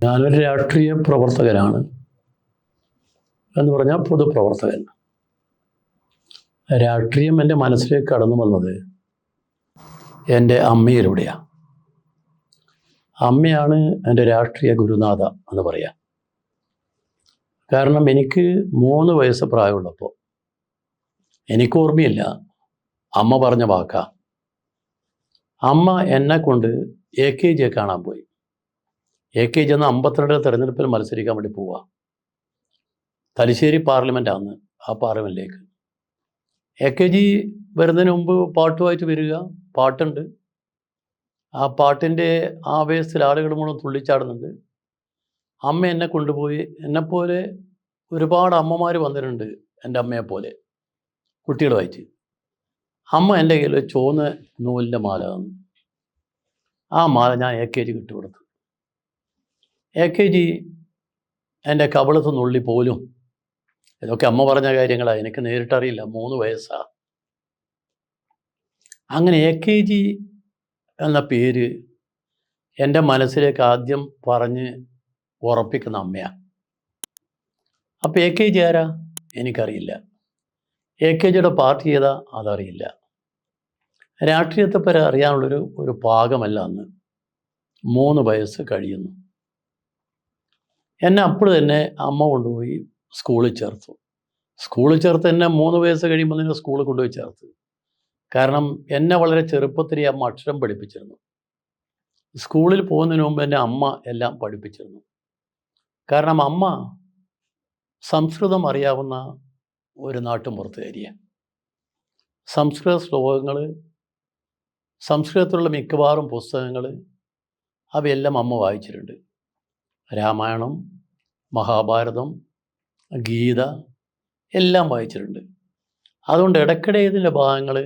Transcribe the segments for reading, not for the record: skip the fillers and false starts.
ഞാനൊരു രാഷ്ട്രീയ പ്രവർത്തകനാണ് എന്ന് പറഞ്ഞാൽ പൊതുപ്രവർത്തകൻ. രാഷ്ട്രീയം എൻ്റെ മനസ്സിലേക്ക് കടന്നു വന്നത് എൻ്റെ അമ്മയിലൂടെയാണ്. അമ്മയാണ് എൻ്റെ രാഷ്ട്രീയ ഗുരുനാഥ എന്ന് പറയാം. കാരണം എനിക്ക് 3 വയസ്സ് പ്രായമുള്ളപ്പോൾ എനിക്ക് ഓർമ്മയില്ല, അമ്മ പറഞ്ഞ വാക്കാ. അമ്മ എന്നെ കൊണ്ട് AKG കാണാൻ പോയി. AKG എന്ന 52 തെരഞ്ഞെടുപ്പിൽ മത്സരിക്കാൻ വേണ്ടി പോവുക. തലശ്ശേരി പാർലമെൻറ്റാണ്. ആ പാർലമെൻറ്റിലേക്ക് AKG വരുന്നതിന് മുമ്പ് പാട്ടുമായിട്ട് വരിക. പാട്ടുണ്ട്. ആ പാട്ടിൻ്റെ ആവേശത്തിൽ ആളുകൾ മുഴുവൻ തുള്ളിച്ചാടുന്നുണ്ട്. അമ്മ എന്നെ കൊണ്ടുപോയി. എന്നെപ്പോലെ ഒരുപാട് അമ്മമാർ വന്നിട്ടുണ്ട്, എൻ്റെ അമ്മയെപ്പോലെ കുട്ടികളുമായിട്ട്. അമ്മ എൻ്റെ കയ്യിൽ ചുവന്ന നൂലിൻ്റെ മാല തന്നു. ആ മാല ഞാൻ AKG കിട്ടുകൊടുത്തു. AKG എൻ്റെ കവിളത്ത് നുള്ളി പോലും. ഇതൊക്കെ അമ്മ പറഞ്ഞ കാര്യങ്ങളാണ്, എനിക്ക് നേരിട്ടറിയില്ല. 3 വയസ്സാണ്. അങ്ങനെ AKG എന്ന പേര് എൻ്റെ മനസ്സിലേക്ക് ആദ്യം പറഞ്ഞ് ഉറപ്പിക്കുന്ന അമ്മയാണ്. അപ്പോൾ AKG ആരാ എനിക്കറിയില്ല. AKGയുടെ പാർട്ടി ഏതാ അതറിയില്ല. രാഷ്ട്രീയത്തെപ്പറ്റി അറിയാനുള്ളൊരു പാകമല്ല അന്ന്. 3 വയസ്സ് കഴിയുന്നു. എന്നെ അപ്പോൾ തന്നെ അമ്മ കൊണ്ടുപോയി സ്കൂളിൽ ചേർത്തു. സ്കൂളിൽ ചേർത്ത് എന്നെ 3 വയസ്സ് കഴിയുമ്പോൾ തന്നെ സ്കൂളിൽ കൊണ്ടുപോയി ചേർത്ത്. കാരണം എന്നെ വളരെ ചെറുപ്പത്തിൽ അമ്മ അക്ഷരം പഠിപ്പിച്ചിരുന്നു. സ്കൂളിൽ പോകുന്നതിന് മുമ്പ് എന്നെ അമ്മ എല്ലാം പഠിപ്പിച്ചിരുന്നു. കാരണം അമ്മ സംസ്കൃതം അറിയാവുന്ന ഒരു നാട്ടുമ്പുറത്തുകാരിയാണ്. സംസ്കൃത ശ്ലോകങ്ങൾ, സംസ്കൃതത്തിലുള്ള മിക്കവാറും പുസ്തകങ്ങൾ അവയെല്ലാം അമ്മ വായിച്ചിട്ടുണ്ട്. രാമായണം, മഹാഭാരതം, ഗീത എല്ലാം വായിച്ചിട്ടുണ്ട്. അതുകൊണ്ട് ഇടയ്ക്കിടെ ഇതിൻ്റെ ഭാഗങ്ങൾ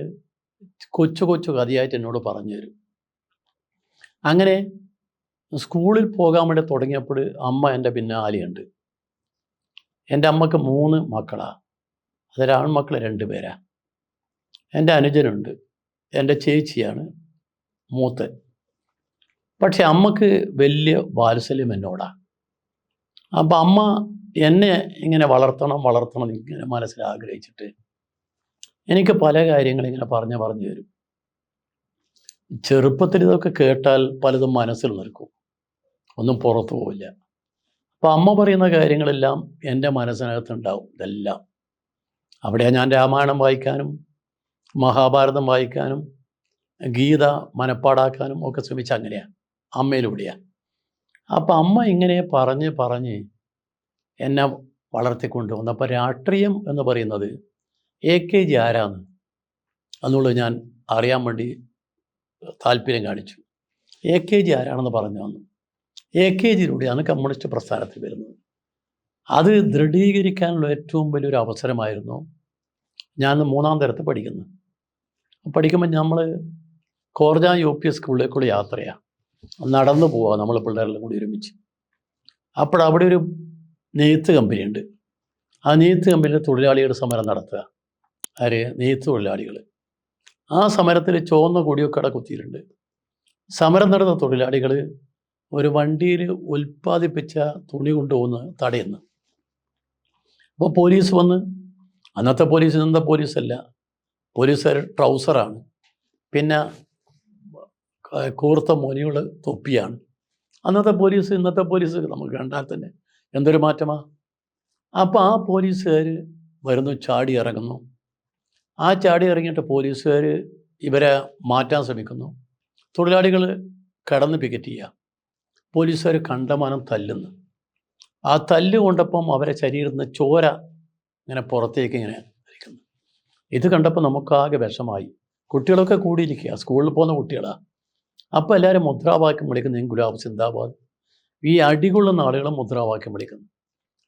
കൊച്ചു കൊച്ചു കഥയായിട്ട് എന്നോട് പറഞ്ഞു തരും. അങ്ങനെ സ്കൂളിൽ പോകാൻ വേണ്ടി തുടങ്ങിയപ്പോൾ അമ്മ എൻ്റെ പിന്നാലെയുണ്ട്. എൻ്റെ അമ്മക്ക് 3 മക്കളാണ്. അതിലാൺമക്കൾ 2 പേരാണ്. എൻ്റെ അനുജനുണ്ട്. എൻ്റെ ചേച്ചിയാണ് മൂത്തൻ. പക്ഷെ അമ്മക്ക് വലിയ വാത്സല്യം എന്നോടാണ്. അപ്പം അമ്മ എന്നെ ഇങ്ങനെ വളർത്തണം ഇങ്ങനെ മനസ്സിൽ ആഗ്രഹിച്ചിട്ട് എനിക്ക് പല കാര്യങ്ങളിങ്ങനെ പറഞ്ഞു തരും. ചെറുപ്പത്തിൽ ഇതൊക്കെ കേട്ടാൽ പലതും മനസ്സിൽ നിൽക്കും, ഒന്നും പുറത്തു പോവില്ല. അപ്പം അമ്മ പറയുന്ന കാര്യങ്ങളെല്ലാം എൻ്റെ മനസ്സിനകത്തുണ്ടാവും. ഇതെല്ലാം അവിടെയാണ് ഞാൻ രാമായണം വായിക്കാനും മഹാഭാരതം വായിക്കാനും ഗീത മനപ്പാടാക്കാനും ഒക്കെ ശ്രമിച്ച അങ്ങനെയാണ്, അമ്മയിലൂടെയാണ്. അപ്പം അമ്മ ഇങ്ങനെ പറഞ്ഞ് എന്നെ വളർത്തിക്കൊണ്ടുവന്നു. അപ്പോൾ രാഷ്ട്രീയം എന്ന് പറയുന്നത് AKG ആരാന്ന് എന്നുള്ളത് ഞാൻ അറിയാൻ വേണ്ടി താല്പര്യം കാണിച്ചു. AKG ആരാണെന്ന് പറഞ്ഞു തന്നു. AKGയിലൂടെയാണ് കമ്മ്യൂണിസ്റ്റ് പ്രസ്ഥാനത്തിൽ വരുന്നത്. അത് ദൃഢീകരിക്കാനുള്ള ഏറ്റവും വലിയൊരു അവസരമായിരുന്നു. ഞാൻ 3ാം തരത്തിൽ പഠിക്കുമ്പോൾ നമ്മൾ കോർജ UP സ്കൂളിലേക്കുള്ള യാത്രയാണ്. നടന്നു പോവുക നമ്മൾ പിള്ളേരെല്ലാം കൂടി ഒരുമിച്ച്. അപ്പോൾ അവിടെ ഒരു നെയ്ത്ത് കമ്പനിയുണ്ട്. ആ നെയ്ത്ത് കമ്പനിയിൽ തൊഴിലാളികളുടെ സമരം നടത്തുക. നെയ്ത്ത് തൊഴിലാളികൾ. ആ സമരത്തിൽ ചുവന്ന കൊടിയൊക്കെ അവിടെ കുത്തിയിട്ടുണ്ട്. സമരം നടന്ന തൊഴിലാളികൾ ഒരു വണ്ടിയിൽ ഉൽപ്പാദിപ്പിച്ച തുണി കൊണ്ടുപോകുന്ന തടയുന്നു. അപ്പോൾ പോലീസ് വന്ന്, അന്നത്തെ പോലീസ് ഇന്നത്തെ പോലീസല്ല, പോലീസുകാർ ട്രൗസറാണ്, പിന്നെ കൂർത്ത മൊനിയുള്ള തൊപ്പിയാണ്. അന്നത്തെ പോലീസ് ഇന്നത്തെ പോലീസ് നമുക്ക് കണ്ടാൽ തന്നെ എന്തൊരു മാറ്റമാണ്. അപ്പോൾ ആ പോലീസുകാർ വരുന്നു, ചാടി ഇറങ്ങുന്നു. ആ ചാടി ഇറങ്ങിയിട്ട് പോലീസുകാർ ഇവരെ മാറ്റാൻ ശ്രമിക്കുന്നു. തൊഴിലാളികൾ കടന്ന് പിക്കറ്റ് ചെയ്യുക. പോലീസുകാർ കണ്ടമാനം തല്ലുന്നു. ആ തല്ല് കൊണ്ടപ്പം അവരെ ശരീരത്തിൽ നിന്ന് ചോര ഇങ്ങനെ പുറത്തേക്ക് ഇങ്ങനെ ഇരിക്കുന്നു. ഇത് കണ്ടപ്പോൾ നമുക്കാകെ വിഷമായി. കുട്ടികളൊക്കെ കൂടിയിരിക്കുക, സ്കൂളിൽ പോകുന്ന കുട്ടികളാണ്. അപ്പോൾ എല്ലാവരും മുദ്രാവാക്യം വിളിക്കുന്നു, ഇൻകുലാബ് സിന്ദാബാദ്. ഈ അടികൊള്ളുന്ന ആളുകളും മുദ്രാവാക്യം വിളിക്കുന്നു.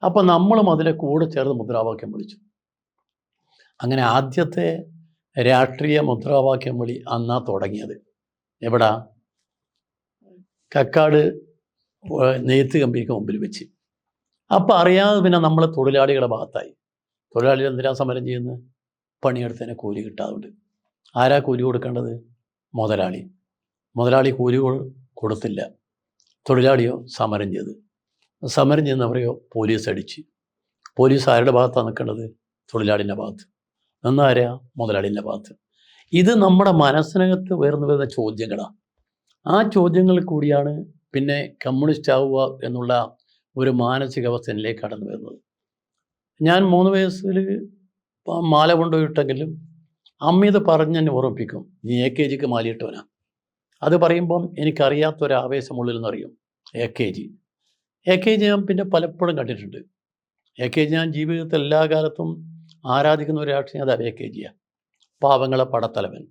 അപ്പോൾ നമ്മളും അതിലെ കൂടെ ചേർന്ന് മുദ്രാവാക്യം വിളിച്ചു. അങ്ങനെ ആദ്യത്തെ രാഷ്ട്രീയ മുദ്രാവാക്യം വിളി അന്നാ തുടങ്ങിയത്. എവിടാ? കക്കാട് നെയ്ത്ത് കമ്പനിക്ക് മുമ്പിൽ വെച്ച്. അപ്പോൾ അറിയാതെ പിന്നെ നമ്മൾ തൊഴിലാളികളുടെ ഭാഗത്തായി. തൊഴിലാളികൾ എന്തിനാ സമരം ചെയ്യുന്നത്? പണിയെടുത്തതിനെ കൂലി കിട്ടാതുകൊണ്ട്. ആരാ കൂലി കൊടുക്കേണ്ടത്? മുതലാളി. മുതലാളി കൂലി കൊടുത്തില്ല, തൊഴിലാളിയോ സമരം ചെയ്ത്. സമരം ചെയ്യുന്നവരെയോ പോലീസ് അടിച്ച്. പോലീസ് ആരുടെ ഭാഗത്താണ് നിൽക്കേണ്ടത്? തൊഴിലാളിൻ്റെ ഭാഗത്ത്. നിന്നാരാ? മുതലാളിൻ്റെ ഭാഗത്ത്. ഇത് നമ്മുടെ മനസ്സിനകത്ത് ഉയർന്നു വരുന്ന ചോദ്യങ്ങളാണ്. ആ ചോദ്യങ്ങളിൽ കൂടിയാണ് പിന്നെ കമ്മ്യൂണിസ്റ്റ് ആവുക എന്നുള്ള ഒരു മാനസികാവസ്ഥയിലേക്ക് കടന്നു വരുന്നത്. ഞാൻ 3 വയസ്സിൽ മാല കൊണ്ടുപോയിട്ടെങ്കിലും അമ്മ ഇത് പറഞ്ഞെന്നെ ഓർമ്മിപ്പിക്കും, നീ AKGക്ക് മാലയിട്ടവനാ. അത് പറയുമ്പം എനിക്കറിയാത്തൊരാവേശമുള്ളിൽ നിന്നറിയും AKG ഞാൻ പിന്നെ പലപ്പോഴും കണ്ടിട്ടുണ്ട്. AKG ഞാൻ ജീവിതത്തിൽ എല്ലാ കാലത്തും ആരാധിക്കുന്ന ഒരു രാഷ്ട്രീയം അത് AKGയാണ്. പാവങ്ങളെ പടത്തലവൻ,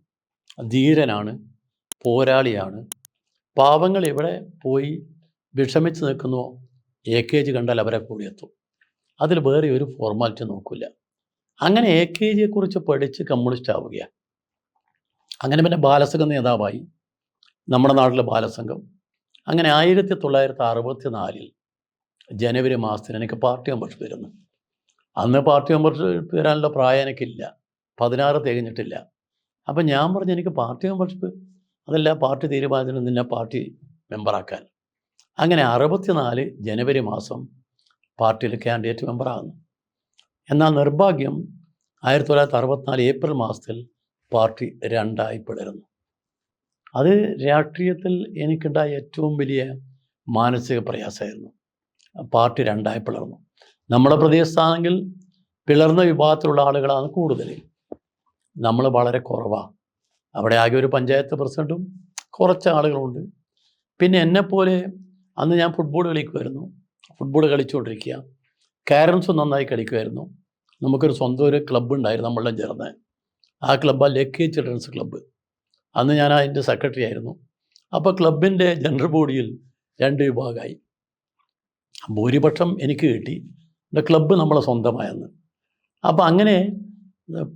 ധീരനാണ്, പോരാളിയാണ്. പാവങ്ങൾ എവിടെ പോയി വിഷമിച്ച് നിൽക്കുന്നോ AKG കണ്ടാൽ അവരെ കൂടിയെത്തും. അതിൽ വേറെ ഒരു ഫോർമാലിറ്റി നോക്കില്ല. അങ്ങനെ AKGയെക്കുറിച്ച് പഠിച്ച് കമ്മ്യൂണിസ്റ്റ് ആവുകയാണ്. അങ്ങനെ പിന്നെ ബാലസംഘം നേതാവായി, നമ്മുടെ നാട്ടിലെ ബാലസംഘം. അങ്ങനെ 1964 ജനുവരി മാസത്തിന് എനിക്ക് പാർട്ടി മെമ്പർഷിപ്പ് വരുന്നു. അന്ന് പാർട്ടി മെമ്പർഷിപ്പ് വരാനുള്ള പ്രായം എനിക്കില്ല, 16 തികഞ്ഞിട്ടില്ല. അപ്പം ഞാൻ പറഞ്ഞു, എനിക്ക് പാർട്ടി മെമ്പർഷിപ്പ് അതല്ല, പാർട്ടി തീരുമാനത്തിന് നിന്നെ പാർട്ടി മെമ്പറാക്കാൻ. അങ്ങനെ 64 ജനുവരി മാസം പാർട്ടിയിൽ കാൻഡിഡേറ്റ് മെമ്പറാകുന്നു. എന്നാൽ നിർഭാഗ്യം 1964 ഏപ്രിൽ മാസത്തിൽ പാർട്ടി 2 പിളരുന്നു. അത് രാഷ്ട്രീയത്തിൽ എനിക്കുണ്ടായ ഏറ്റവും വലിയ മാനസിക പ്രയാസമായിരുന്നു. പാർട്ടി 2 പിളർന്നു. നമ്മുടെ പ്രദേശത്താണെങ്കിൽ പിളർന്ന വിഭാഗത്തിലുള്ള ആളുകളാണ് കൂടുതൽ, നമ്മൾ വളരെ കുറവാണ്. അവിടെ ആകെ ഒരു പഞ്ചായത്ത് പ്രസിഡൻറ്റും കുറച്ച് ആളുകളുണ്ട്. പിന്നെ എന്നെപ്പോലെ അന്ന് ഞാൻ ഫുട്ബോൾ കളിക്കുമായിരുന്നു. ഫുട്ബോൾ കളിച്ചുകൊണ്ടിരിക്കുക, ക്യാരംസ് നന്നായി കളിക്കുമായിരുന്നു. നമുക്കൊരു സ്വന്തം ഒരു ക്ലബ്ബ് ഉണ്ടായിരുന്നു നമ്മളെല്ലാം ചേർന്ന്. ആ ക്ലബ്ബാണ് ലക്കി ചിൽഡ്രൻസ് ക്ലബ്ബ്. അന്ന് ഞാൻ അതിൻ്റെ സെക്രട്ടറി ആയിരുന്നു. അപ്പോൾ ക്ലബിൻ്റെ ജനറൽ ബോഡിയിൽ 2 വിഭാഗമായി. ഭൂരിപക്ഷം എനിക്ക് കിട്ടി, എൻ്റെ ക്ലബ്ബ് നമ്മളെ സ്വന്തമായെന്ന്. അപ്പോൾ അങ്ങനെ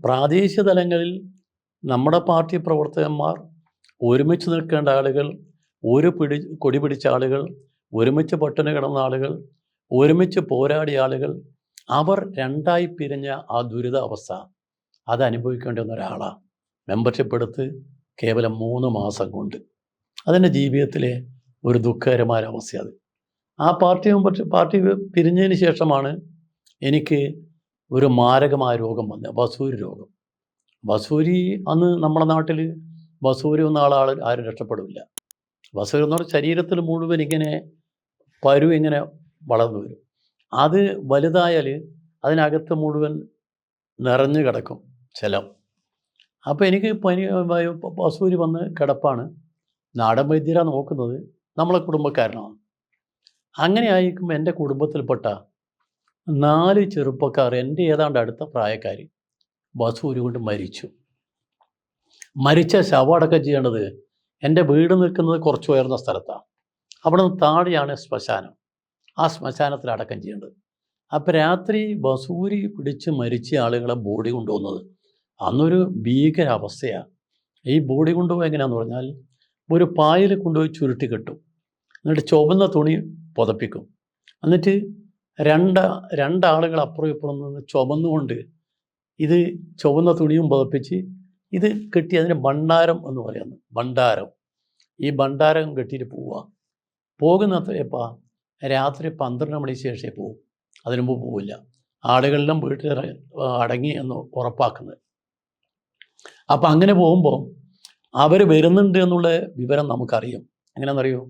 പ്രാദേശിക തലങ്ങളിൽ നമ്മുടെ പാർട്ടി പ്രവർത്തകന്മാർ, ഒരുമിച്ച് നിൽക്കേണ്ട ആളുകൾ, കൊടി പിടിച്ച ആളുകൾ, ഒരുമിച്ച് പട്ടിണി കിടന്ന ആളുകൾ, ഒരുമിച്ച് പോരാടിയ ആളുകൾ, അവർ 2 പിരിഞ്ഞ ആ ദുരിതാവസ്ഥ അത് അനുഭവിക്കേണ്ടി വന്ന ഒരാളാണ്. മെമ്പർഷിപ്പ് എടുത്ത് കേവലം 3 മാസം കൊണ്ട്. അതെൻ്റെ ജീവിതത്തിലെ ഒരു ദുഃഖകരമായ അവസ്ഥ. അത് ആ പാർട്ടി പിരിഞ്ഞതിന് ശേഷമാണ് എനിക്ക് ഒരു മാരകമായ രോഗം വന്നത്, വസൂരി രോഗം. വസൂരി അന്ന് നമ്മുടെ നാട്ടിൽ വസൂരി വന്ന ആരും രക്ഷപ്പെടില്ല. വസൂരി എന്ന് പറഞ്ഞാൽ ശരീരത്തിൽ മുഴുവൻ ഇങ്ങനെ ഇങ്ങനെ വളർന്നു വരും. അത് വലുതായാൽ അതിനകത്ത് മുഴുവൻ നിറഞ്ഞു കിടക്കും ജലം. അപ്പോൾ എനിക്ക് വസൂരി വന്ന് കിടപ്പാണ്. നാടൻ വൈദ്യരാണ് നോക്കുന്നത്, നമ്മളെ കുടുംബക്കാരനാണ്. അങ്ങനെ ആയിരിക്കുമ്പോൾ എൻ്റെ കുടുംബത്തിൽപ്പെട്ട 4 ചെറുപ്പക്കാർ, എൻ്റെ ഏതാണ്ട് അടുത്ത പ്രായക്കാർ, വസൂരി കൊണ്ട് മരിച്ചു. മരിച്ച ശവമടക്കം ചെയ്യേണ്ടത് എൻ്റെ വീട് നിൽക്കുന്നത് കുറച്ച് ഉയർന്ന സ്ഥലത്താണ്. അവിടെ നിന്ന് താഴെയാണ് ശ്മശാനം. ആ ശ്മശാനത്തിൽ അടക്കം ചെയ്യേണ്ടത്. അപ്പോൾ രാത്രി വസൂരി പിടിച്ച് മരിച്ച ആളുകളെ ബോഡി കൊണ്ടുപോകുന്നത് അന്നൊരു ഭീകരാവസ്ഥയാണ്. ഈ ബോഡി കൊണ്ടുപോയി എങ്ങനെയാണെന്ന് പറഞ്ഞാൽ, ഒരു പായൽ കൊണ്ടുപോയി ചുരുട്ടി കെട്ടും, എന്നിട്ട് ചുവന്ന തുണി പുതപ്പിക്കും. എന്നിട്ട് രണ്ടാളുകൾ അപ്പുറം ഇപ്പുറം നിന്ന് ചുമന്നുകൊണ്ട് ഇത് ചുവന്ന തുണിയും പുതപ്പിച്ച് ഇത് കെട്ടി, അതിന് ഭണ്ഡാരം എന്ന് പറയുന്നത്. ഭണ്ഡാരം, ഈ ഭണ്ഡാരം കെട്ടിയിട്ട് പോകുന്നത്രയപ്പാ രാത്രി 12 മണിക്ക് ശേഷമേ പോകും, അതിനു മുമ്പ് പോവില്ല. ആളുകളെല്ലാം വീട്ടിൽ അടങ്ങി എന്ന് ഉറപ്പാക്കുന്നത്. അപ്പം അങ്ങനെ പോകുമ്പോൾ അവർ വരുന്നുണ്ട് എന്നുള്ള വിവരം നമുക്കറിയും. എങ്ങനെയാണെന്നറിയോ?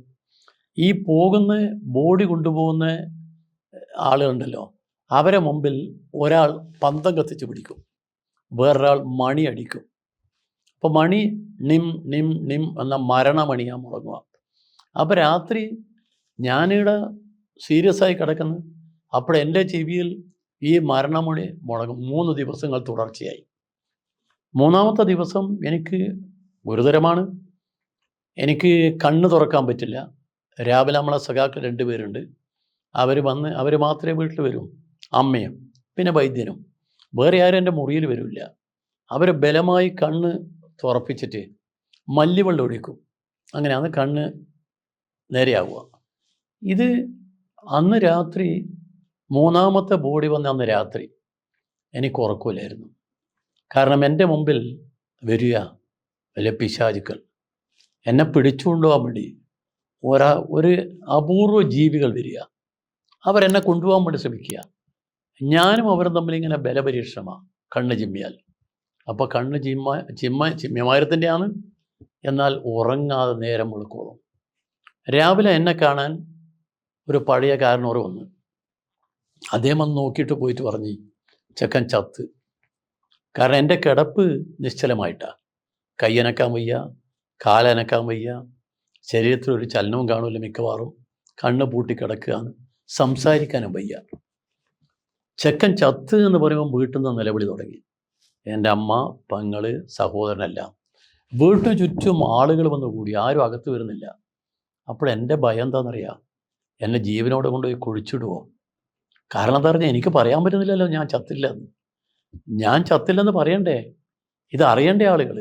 ഈ ബോഡി കൊണ്ടുപോകുന്ന ആളുകളുണ്ടല്ലോ, അവരെ മുമ്പിൽ ഒരാൾ പന്തം കത്തിച്ച് പിടിക്കും, വേറൊരാൾ മണി അടിക്കും. അപ്പോൾ മണി നിം നിം നിം എന്ന മരണമണിയാണ് മുടങ്ങുക. അപ്പോൾ രാത്രി ഞാനിവിടെ സീരിയസ് ആയി കിടക്കുന്നു, അപ്പോൾ എൻ്റെ ചെവിയിൽ ഈ മരണമണി മുടങ്ങും 3 ദിവസങ്ങൾ തുടർച്ചയായി. 3-ാമത്തെ ദിവസം എനിക്ക് ഗുരുതരമാണ്. എനിക്ക് കണ്ണ് തുറക്കാൻ പറ്റില്ല. രാവിലെ നമ്മളെ സഖാക്കൾ 2 പേരുണ്ട്. അവർ മാത്രമേ വീട്ടിൽ വരൂ, അമ്മയും പിന്നെ വൈദ്യനും. വേറെ ആരും എൻ്റെ മുറിയിൽ വരില്ല. അവർ ബലമായി കണ്ണ് തുറപ്പിച്ചിട്ട് മല്ലിവെള്ളം ഒഴിക്കും. അങ്ങനെയാണ് കണ്ണ് നേരെയാവുക. ഇത് അന്ന് രാത്രി 3-ാമത്തെ ബോഡി വന്ന അന്ന് രാത്രി എനിക്ക് ഉറക്കമില്ലായിരുന്നു. കാരണം എൻ്റെ മുമ്പിൽ വരിക വലിയ പിശാചുക്കൾ, എന്നെ പിടിച്ചുകൊണ്ടുപോകാൻ വേണ്ടി ഒരു അപൂർവ ജീവികൾ വരിക. അവരെന്നെ കൊണ്ടുപോകാൻ വേണ്ടി ശ്രമിക്കുക. ഞാനും അവരും തമ്മിൽ ഇങ്ങനെ ബലപരീക്ഷണമാണ് കണ്ണ് ചിമ്മിയാൽ. അപ്പോൾ കണ്ണ് ചിമ്മിയമാരത്തിൻ്റെയാണ്. എന്നാൽ ഉറങ്ങാതെ നേരം വെളുക്കോളും. രാവിലെ എന്നെ കാണാൻ ഒരു പഴയ കാരണവർ വന്ന്. അദ്ദേഹം വന്ന് നോക്കിയിട്ട് പോയിട്ട് പറഞ്ഞ്, ചെക്കൻ ചത്ത്. കാരണം എൻ്റെ കിടപ്പ് നിശ്ചലമായിട്ടാണ്. കയ്യനക്കാൻ വയ്യ, കാലനക്കാൻ വയ്യ, ശരീരത്തിലൊരു ചലനവും കാണില്ല, മിക്കവാറും കണ്ണ് പൂട്ടി കിടക്കുകയാണ്, സംസാരിക്കാനും വയ്യ. ചെക്കൻ ചത്ത് എന്ന് പറയുമ്പോൾ വീട്ടിൽ നിന്ന് നിലവിളി തുടങ്ങി. എൻ്റെ അമ്മ, പെങ്ങള്, സഹോദരനെല്ലാം. വീട്ടിന് ചുറ്റും ആളുകൾ വന്നു കൂടി, ആരും അകത്ത് വരുന്നില്ല. അപ്പോൾ എൻ്റെ ഭയം എന്താണെന്നറിയാം, എന്നെ ജീവനോടെ കൊണ്ടുപോയി കുഴിച്ചിടുമോ? കാരണം എന്താ പറഞ്ഞാൽ എനിക്ക് പറയാൻ പറ്റുന്നില്ലല്ലോ ഞാൻ ചത്തില്ലെന്ന്. ഞാൻ ചത്തില്ലെന്ന് പറയണ്ടേ, ഇത് അറിയണ്ടേ ആളുകൾ.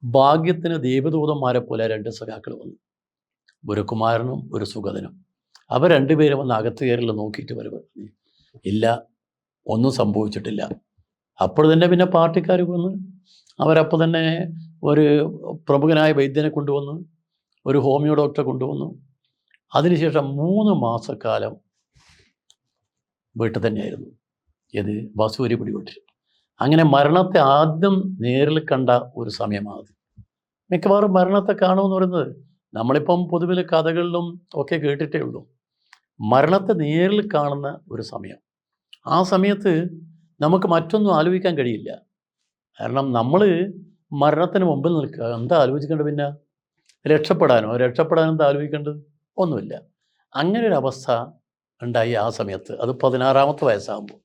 ഭാഗ്യത്തിന് ദൈവദൂതന്മാരെ പോലെ 2 സഖാക്കൾ വന്നു, ഒരു കുമാരനും ഒരു സുഗതനും. അവർ 2 പേരും വന്ന് അകത്ത് കയറില്ല നോക്കിയിട്ട് വരും, ഇല്ല ഒന്നും സംഭവിച്ചിട്ടില്ല. അപ്പോൾ തന്നെ പിന്നെ പാർട്ടിക്കാർ വന്ന് അവരപ്പോൾ തന്നെ ഒരു പ്രമുഖനായ വൈദ്യനെ കൊണ്ടുവന്നു, ഒരു ഹോമിയോ ഡോക്ടറെ കൊണ്ടുവന്നു. അതിനുശേഷം 3 മാസക്കാലം വീട്ടിൽ തന്നെയായിരുന്നു. ഇത് വസൂരി പിടിപെട്ടു. അങ്ങനെ മരണത്തെ ആദ്യം നേരിൽ കണ്ട ഒരു സമയമാണ്. മിക്കവാറും മരണത്തെ കാണുമെന്ന് പറയുന്നത് നമ്മളിപ്പം പൊതുവിൽ കഥകളിലും ഒക്കെ കേട്ടിട്ടേ ഉള്ളൂ. മരണത്തെ നേരിൽ കാണുന്ന ഒരു സമയം. ആ സമയത്ത് നമുക്ക് മറ്റൊന്നും ആലോചിക്കാൻ കഴിയില്ല. കാരണം നമ്മൾ മരണത്തിന് മുമ്പിൽ നിൽക്കുക, എന്താ ആലോചിക്കേണ്ടത്? പിന്നെ രക്ഷപ്പെടാൻ എന്താ ആലോചിക്കേണ്ടത്? ഒന്നുമില്ല. അങ്ങനെ ഒരു അവസ്ഥ ഉണ്ടായി ആ സമയത്ത്. അത് 16-ാമത്തെ വയസ്സാകുമ്പോൾ.